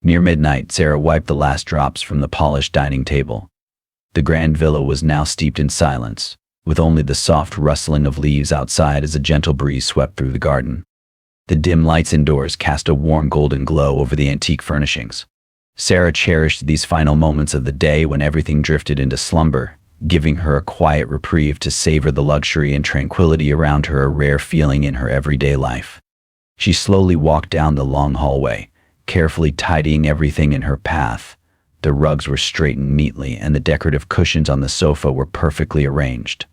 Near midnight, Sarah wiped the last drops from the polished dining table. The grand villa was now steeped in silence, with only the soft rustling of leaves outside as a gentle breeze swept through the garden. The dim lights indoors cast a warm golden glow over the antique furnishings. Sarah cherished these final moments of the day when everything drifted into slumber, giving her a quiet reprieve to savor the luxury and tranquility around her, a rare feeling in her everyday life. She slowly walked down the long hallway, carefully tidying everything in her path. The rugs were straightened neatly, and the decorative cushions on the sofa were perfectly arranged.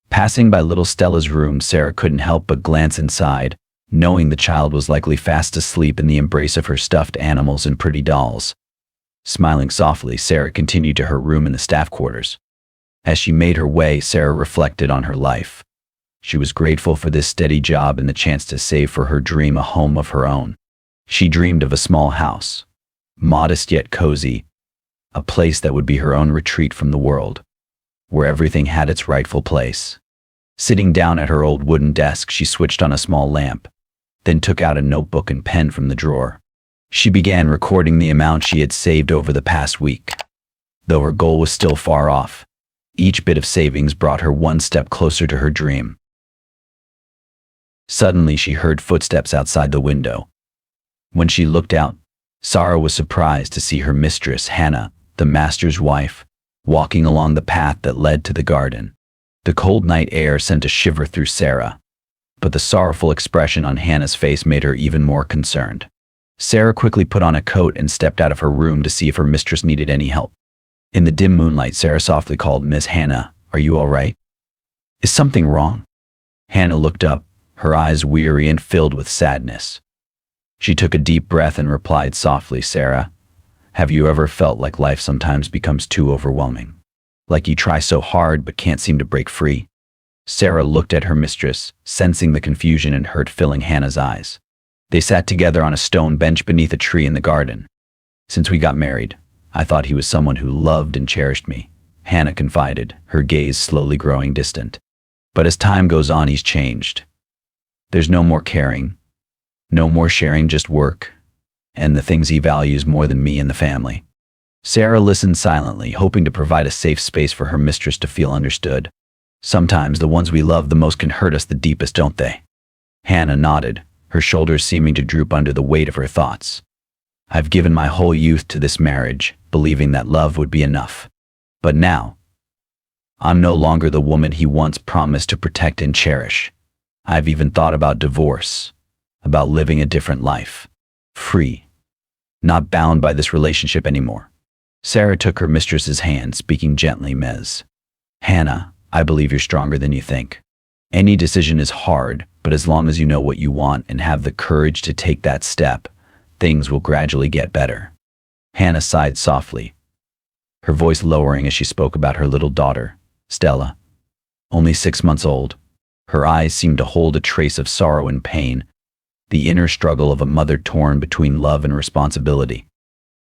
Passing by little Stella's room, Sarah couldn't help but glance inside, knowing the child was likely fast asleep in the embrace of her stuffed animals and pretty dolls. Smiling softly, Sarah continued to her room in the staff quarters. As she made her way, Sarah reflected on her life. She was grateful for this steady job and the chance to save for her dream, a home of her own. She dreamed of a small house, modest yet cozy, a place that would be her own retreat from the world, where everything had its rightful place. Sitting down at her old wooden desk, she switched on a small lamp, then took out a notebook and pen from the drawer. She began recording the amount she had saved over the past week. Though her goal was still far off, each bit of savings brought her one step closer to her dream. Suddenly, she heard footsteps outside the window. When she looked out, Sarah was surprised to see her mistress, Hannah, the master's wife, walking along the path that led to the garden. The cold night air sent a shiver through Sarah, but the sorrowful expression on Hannah's face made her even more concerned. Sarah quickly put on a coat and stepped out of her room to see if her mistress needed any help. In the dim moonlight, Sarah softly called, "Miss Hannah, are you all right? Is something wrong?" Hannah looked up, her eyes weary and filled with sadness. She took a deep breath and replied softly, "Sarah, have you ever felt like life sometimes becomes too overwhelming? Like you try so hard but can't seem to break free?" Sarah looked at her mistress, sensing the confusion and hurt filling Hannah's eyes. They sat together on a stone bench beneath a tree in the garden. "Since we got married, I thought he was someone who loved and cherished me," Hannah confided, her gaze slowly growing distant. "But as time goes on, he's changed. There's no more caring, no more sharing, just work, and the things he values more than me and the family." Sarah listened silently, hoping to provide a safe space for her mistress to feel understood. "Sometimes the ones we love the most can hurt us the deepest, don't they?" Hannah nodded, her shoulders seeming to droop under the weight of her thoughts. "I've given my whole youth to this marriage, believing that love would be enough. But now, I'm no longer the woman he once promised to protect and cherish. I've even thought about divorce, about living a different life, free, not bound by this relationship anymore." Sarah took her mistress's hand, speaking gently, "Ms. Hannah, I believe you're stronger than you think. Any decision is hard, but as long as you know what you want and have the courage to take that step, things will gradually get better." Hannah sighed softly, her voice lowering as she spoke about her little daughter, Stella, only 6 months old. Her eyes seemed to hold a trace of sorrow and pain, the inner struggle of a mother torn between love and responsibility.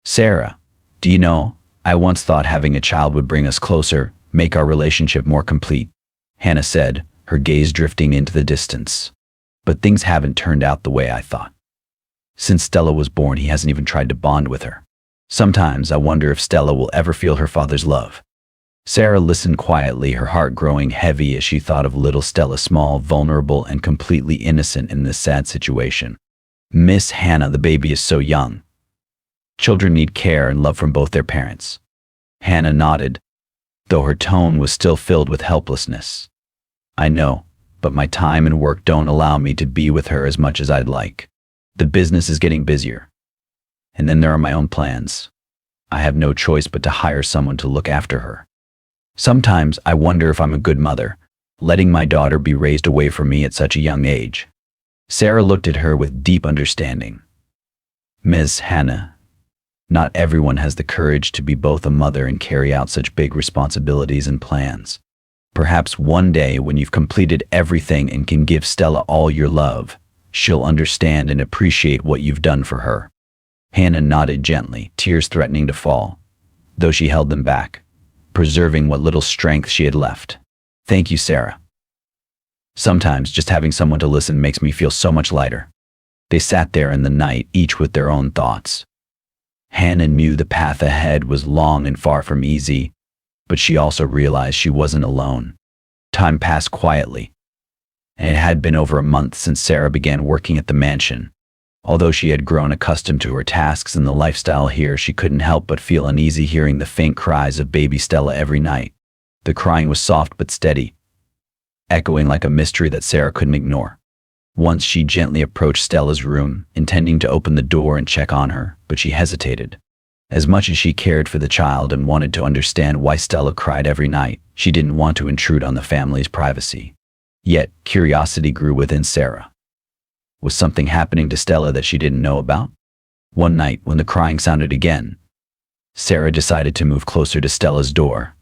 "Sarah, do you know, I once thought having a child would bring us closer, make our relationship more complete," Hannah said, her gaze drifting into the distance. "But things haven't turned out the way I thought. Since Stella was born, he hasn't even tried to bond with her. Sometimes I wonder if Stella will ever feel her father's love." Sarah listened quietly, her heart growing heavy as she thought of little Stella, small, vulnerable, and completely innocent in this sad situation. "Miss Hannah, the baby is so young. Children need care and love from both their parents." Hannah nodded, though her tone was still filled with helplessness. "I know, but my time and work don't allow me to be with her as much as I'd like. The business is getting busier. And then there are my own plans. I have no choice but to hire someone to look after her. Sometimes I wonder if I'm a good mother, letting my daughter be raised away from me at such a young age." Sarah looked at her with deep understanding. "Ms. Hannah, not everyone has the courage to be both a mother and carry out such big responsibilities and plans. Perhaps one day, when you've completed everything and can give Stella all your love, she'll understand and appreciate what you've done for her." Hannah nodded gently, tears threatening to fall, though she held them back, preserving what little strength she had left. "Thank you, Sarah. Sometimes just having someone to listen makes me feel so much lighter." They sat there in the night, each with their own thoughts. Hannah knew the path ahead was long and far from easy, but she also realized she wasn't alone. Time passed quietly, and it had been over a month since Sarah began working at the mansion. Although she had grown accustomed to her tasks and the lifestyle here, she couldn't help but feel uneasy hearing the faint cries of baby Stella every night. The crying was soft but steady, echoing like a mystery that Sarah couldn't ignore. Once she gently approached Stella's room, intending to open the door and check on her, but she hesitated. As much as she cared for the child and wanted to understand why Stella cried every night, she didn't want to intrude on the family's privacy. Yet, curiosity grew within Sarah. Was something happening to Stella that she didn't know about? One night, when the crying sounded again, Sarah decided to move closer to Stella's door,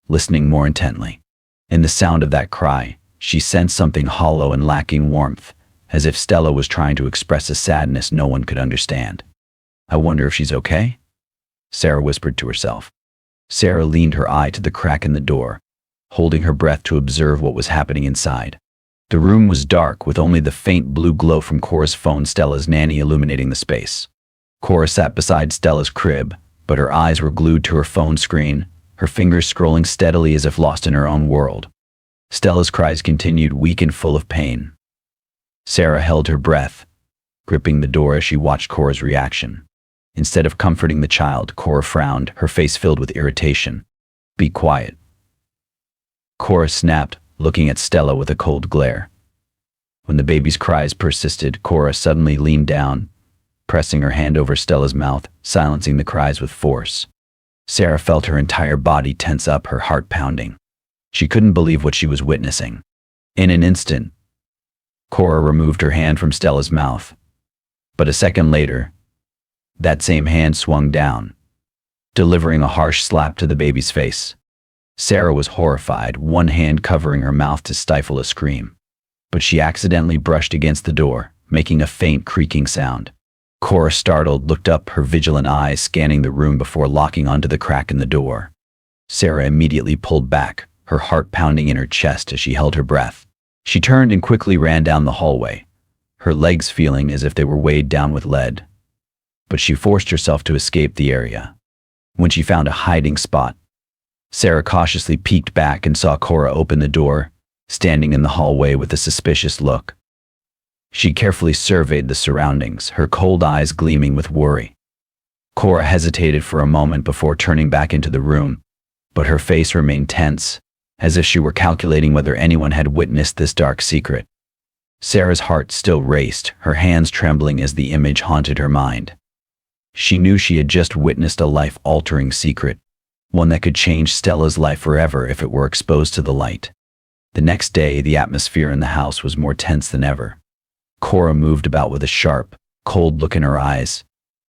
listening more intently. In the sound of that cry, she sensed something hollow and lacking warmth, as if Stella was trying to express a sadness no one could understand. "I wonder if she's okay?" Sarah whispered to herself. Sarah leaned her eye to the crack in the door, holding her breath to observe what was happening inside. The room was dark, with only the faint blue glow from Cora's phone, Stella's nanny, illuminating the space. Cora sat beside Stella's crib, but her eyes were glued to her phone screen, her fingers scrolling steadily as if lost in her own world. Stella's cries continued, weak and full of pain. Sarah held her breath, gripping the door as she watched Cora's reaction. Instead of comforting the child, Cora frowned, her face filled with irritation. "Be quiet." Cora snapped, looking at Stella with a cold glare. When the baby's cries persisted, Cora suddenly leaned down, pressing her hand over Stella's mouth, silencing the cries with force. Sarah felt her entire body tense up, her heart pounding. She couldn't believe what she was witnessing. In an instant, Cora removed her hand from Stella's mouth. But a second later, that same hand swung down, delivering a harsh slap to the baby's face. Sarah was horrified, one hand covering her mouth to stifle a scream. But she accidentally brushed against the door, making a faint creaking sound. Cora, startled, looked up, her vigilant eyes scanning the room before locking onto the crack in the door. Sarah immediately pulled back, her heart pounding in her chest as she held her breath. She turned and quickly ran down the hallway, her legs feeling as if they were weighed down with lead. But she forced herself to escape the area. When she found a hiding spot, Sarah cautiously peeked back and saw Cora open the door, standing in the hallway with a suspicious look. She carefully surveyed the surroundings, her cold eyes gleaming with worry. Cora hesitated for a moment before turning back into the room, but her face remained tense, as if she were calculating whether anyone had witnessed this dark secret. Sarah's heart still raced, her hands trembling as the image haunted her mind. She knew she had just witnessed a life-altering secret, one that could change Stella's life forever if it were exposed to the light. The next day, the atmosphere in the house was more tense than ever. Cora moved about with a sharp, cold look in her eyes,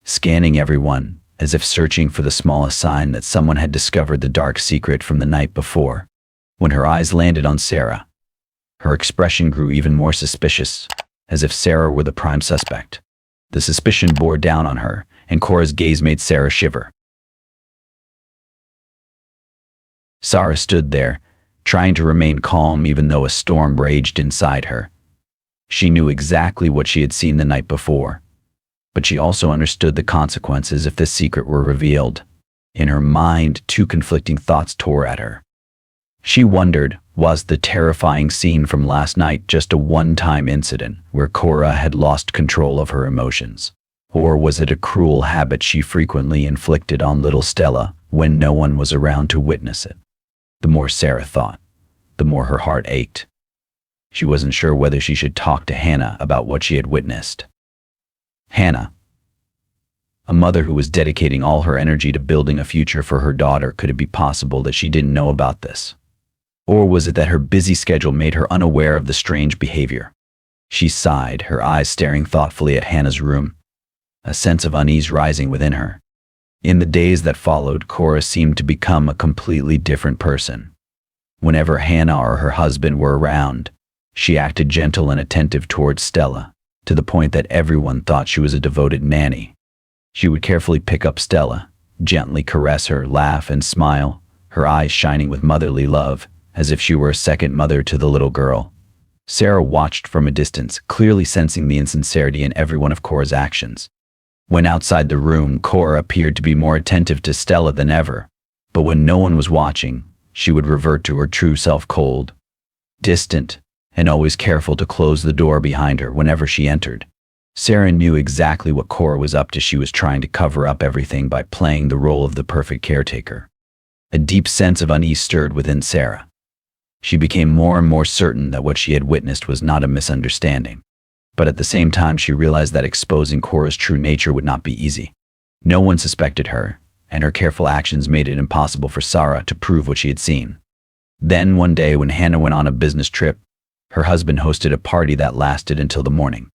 scanning everyone as if searching for the smallest sign that someone had discovered the dark secret from the night before. When her eyes landed on Sarah, her expression grew even more suspicious, as if Sarah were the prime suspect. The suspicion bore down on her, and Cora's gaze made Sarah shiver. Sarah stood there, trying to remain calm even though a storm raged inside her. She knew exactly what she had seen the night before, but she also understood the consequences if the secret were revealed. In her mind, two conflicting thoughts tore at her. She wondered, was the terrifying scene from last night just a one-time incident where Cora had lost control of her emotions? Or was it a cruel habit she frequently inflicted on little Stella when no one was around to witness it? The more Sarah thought, the more her heart ached. She wasn't sure whether she should talk to Hannah about what she had witnessed. Hannah, a mother who was dedicating all her energy to building a future for her daughter, could it be possible that she didn't know about this? Or was it that her busy schedule made her unaware of the strange behavior? She sighed, her eyes staring thoughtfully at Hannah's room, a sense of unease rising within her. In the days that followed, Cora seemed to become a completely different person. Whenever Hannah or her husband were around, she acted gentle and attentive towards Stella, to the point that everyone thought she was a devoted nanny. She would carefully pick up Stella, gently caress her, laugh and smile, her eyes shining with motherly love, as if she were a second mother to the little girl. Sarah watched from a distance, clearly sensing the insincerity in every one of Cora's actions. When outside the room, Cora appeared to be more attentive to Stella than ever, but when no one was watching, she would revert to her true self, cold, distant, and always careful to close the door behind her whenever she entered. Sarah knew exactly what Cora was up to. She was trying to cover up everything by playing the role of the perfect caretaker. A deep sense of unease stirred within Sarah. She became more and more certain that what she had witnessed was not a misunderstanding. But at the same time, she realized that exposing Cora's true nature would not be easy. No one suspected her, and her careful actions made it impossible for Sarah to prove what she had seen. Then one day, when Hannah went on a business trip, her husband hosted a party that lasted until the morning.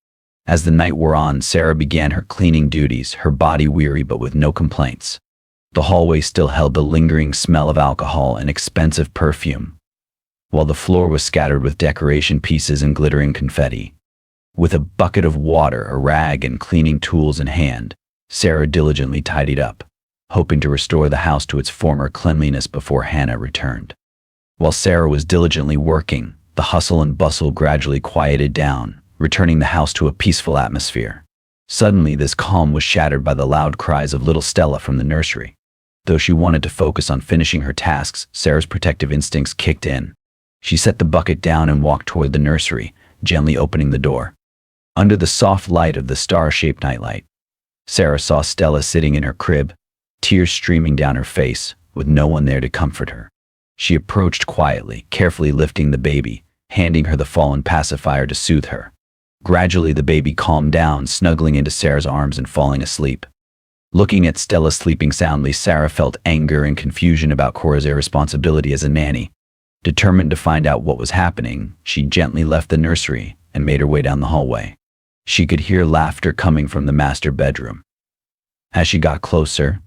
As the night wore on, Sarah began her cleaning duties, her body weary but with no complaints. The hallway still held the lingering smell of alcohol and expensive perfume, while the floor was scattered with decoration pieces and glittering confetti. With a bucket of water, a rag, and cleaning tools in hand, Sarah diligently tidied up, hoping to restore the house to its former cleanliness before Hannah returned. While Sarah was diligently working, the hustle and bustle gradually quieted down, returning the house to a peaceful atmosphere. Suddenly, this calm was shattered by the loud cries of little Stella from the nursery. Though she wanted to focus on finishing her tasks, Sarah's protective instincts kicked in. She set the bucket down and walked toward the nursery, gently opening the door. Under the soft light of the star-shaped nightlight, Sarah saw Stella sitting in her crib, tears streaming down her face, with no one there to comfort her. She approached quietly, carefully lifting the baby, handing her the fallen pacifier to soothe her. Gradually, the baby calmed down, snuggling into Sarah's arms and falling asleep. Looking at Stella sleeping soundly, Sarah felt anger and confusion about Cora's irresponsibility as a nanny. Determined to find out what was happening, she gently left the nursery and made her way down the hallway. She could hear laughter coming from the master bedroom. As she got closer,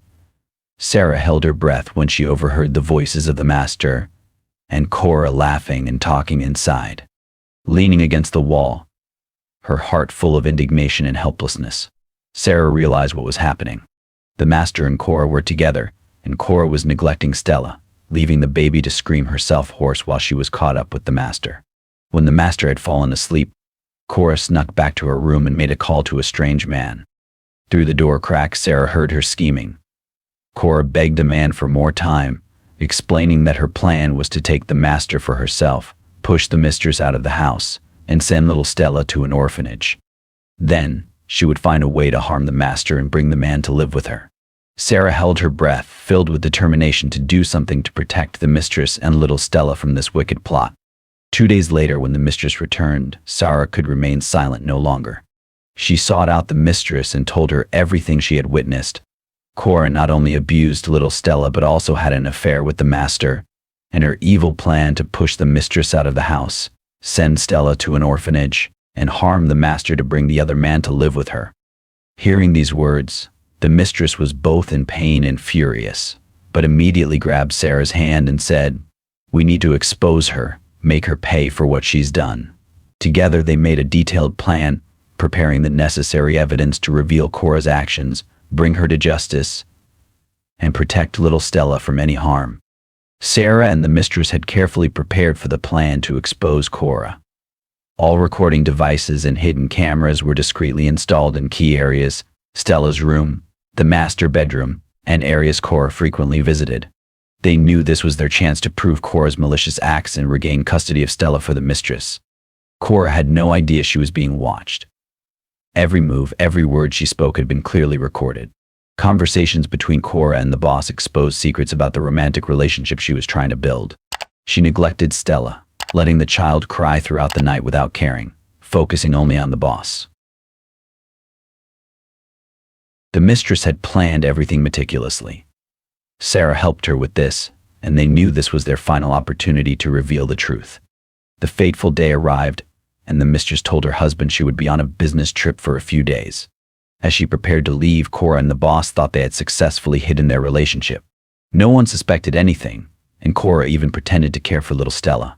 Sarah held her breath when she overheard the voices of the master and Cora laughing and talking inside. Leaning against the wall, her heart full of indignation and helplessness, Sarah realized what was happening. The master and Cora were together, and Cora was neglecting Stella, leaving the baby to scream herself hoarse while she was caught up with the master. When the master had fallen asleep, Cora snuck back to her room and made a call to a strange man. Through the door crack, Sarah heard her scheming. Cora begged the man for more time, explaining that her plan was to take the master for herself, push the mistress out of the house, and send little Stella to an orphanage. Then, she would find a way to harm the master and bring the man to live with her. Sarah held her breath, filled with determination to do something to protect the mistress and little Stella from this wicked plot. 2 days later, when the mistress returned, Sarah could remain silent no longer. She sought out the mistress and told her everything she had witnessed. Cora not only abused little Stella but also had an affair with the master, and her evil plan to push the mistress out of the house, send Stella to an orphanage, and harm the master to bring the other man to live with her. Hearing these words, the mistress was both in pain and furious, but immediately grabbed Sarah's hand and said, "We need to expose her, make her pay for what she's done." Together they made a detailed plan, preparing the necessary evidence to reveal Cora's actions, bring her to justice, and protect little Stella from any harm. Sarah and the mistress had carefully prepared for the plan to expose Cora. All recording devices and hidden cameras were discreetly installed in key areas: Stella's room, the master bedroom, and areas Cora frequently visited. They knew this was their chance to prove Cora's malicious acts and regain custody of Stella for the mistress. Cora had no idea she was being watched. Every move, every word she spoke had been clearly recorded. Conversations between Cora and the boss exposed secrets about the romantic relationship she was trying to build. She neglected Stella, letting the child cry throughout the night without caring, focusing only on the boss. The mistress had planned everything meticulously. Sarah helped her with this, and they knew this was their final opportunity to reveal the truth. The fateful day arrived, and the mistress told her husband she would be on a business trip for a few days. As she prepared to leave, Cora and the boss thought they had successfully hidden their relationship. No one suspected anything, and Cora even pretended to care for little Stella.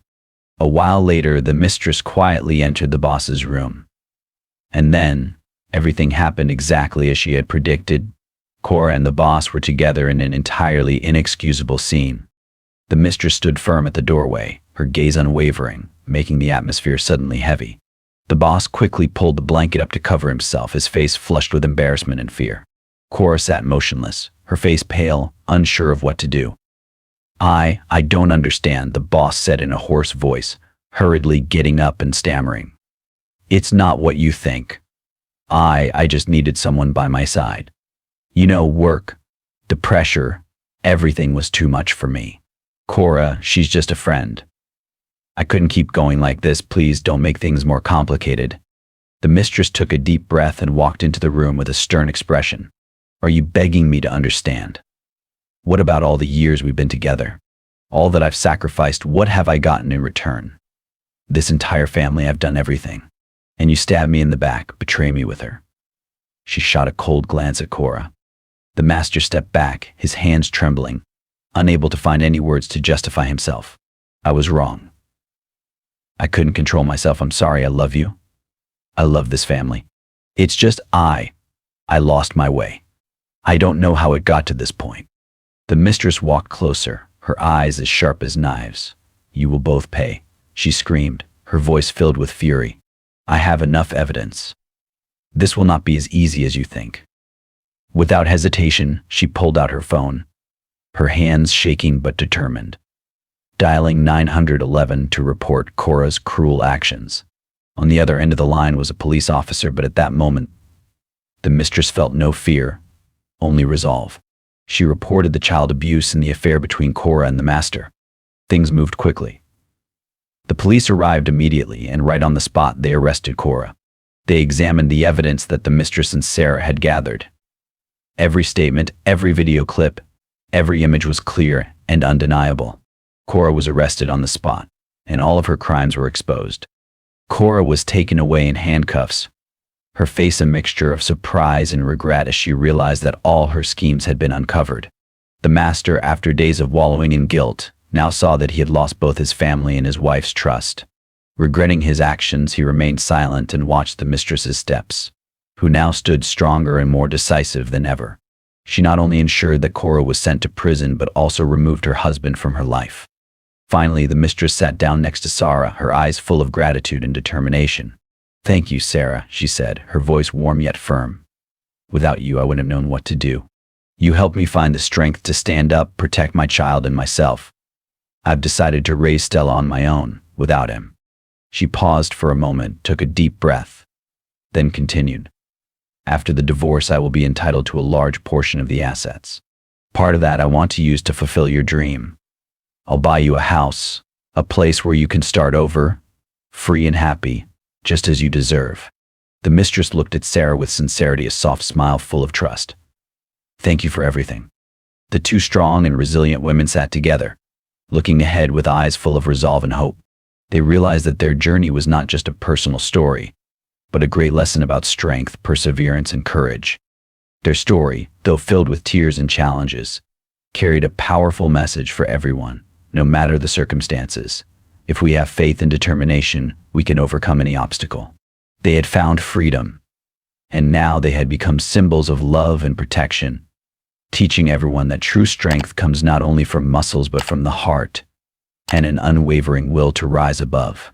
A while later, the mistress quietly entered the boss's room. And then, everything happened exactly as she had predicted. Cora and the boss were together in an entirely inexcusable scene. The mistress stood firm at the doorway, her gaze unwavering, making the atmosphere suddenly heavy. The boss quickly pulled the blanket up to cover himself, his face flushed with embarrassment and fear. Cora sat motionless, her face pale, unsure of what to do. I don't understand, the boss said in a hoarse voice, hurriedly getting up and stammering. It's not what you think. I just needed someone by my side. You know, work, the pressure, everything was too much for me. Cora, she's just a friend. I couldn't keep going like this, please don't make things more complicated. The mistress took a deep breath and walked into the room with a stern expression. Are you begging me to understand? What about all the years we've been together? All that I've sacrificed, what have I gotten in return? This entire family, I've done everything. And you stab me in the back, betray me with her. She shot a cold glance at Cora. The master stepped back, his hands trembling, unable to find any words to justify himself. I was wrong. I couldn't control myself. I'm sorry. I love you. I love this family. It's just I lost my way. I don't know how it got to this point. The mistress walked closer, her eyes as sharp as knives. You will both pay, she screamed, her voice filled with fury. I have enough evidence. This will not be as easy as you think. Without hesitation, she pulled out her phone, her hands shaking but determined, dialing 911 to report Cora's cruel actions. On the other end of the line was a police officer, but at that moment, the mistress felt no fear, only resolve. She reported the child abuse and the affair between Cora and the master. Things moved quickly. The police arrived immediately, and right on the spot they arrested Cora. They examined the evidence that the mistress and Sarah had gathered. Every statement, every video clip, every image was clear and undeniable. Cora was arrested on the spot, and all of her crimes were exposed. Cora was taken away in handcuffs, her face a mixture of surprise and regret as she realized that all her schemes had been uncovered. The master, after days of wallowing in guilt, now saw that he had lost both his family and his wife's trust. Regretting his actions, he remained silent and watched the mistress's steps, who now stood stronger and more decisive than ever. She not only ensured that Cora was sent to prison, but also removed her husband from her life. Finally, the mistress sat down next to Sarah, her eyes full of gratitude and determination. Thank you, Sarah, she said, her voice warm yet firm. Without you, I wouldn't have known what to do. You helped me find the strength to stand up, protect my child and myself. I've decided to raise Stella on my own, without him. She paused for a moment, took a deep breath, then continued. After the divorce, I will be entitled to a large portion of the assets. Part of that I want to use to fulfill your dream. I'll buy you a house, a place where you can start over, free and happy, just as you deserve. The mistress looked at Sarah with sincerity, a soft smile full of trust. Thank you for everything. The two strong and resilient women sat together, looking ahead with eyes full of resolve and hope. They realized that their journey was not just a personal story, but a great lesson about strength, perseverance, and courage. Their story, though filled with tears and challenges, carried a powerful message for everyone, no matter the circumstances. If we have faith and determination, we can overcome any obstacle. They had found freedom, and now they had become symbols of love and protection, teaching everyone that true strength comes not only from muscles but from the heart and an unwavering will to rise above.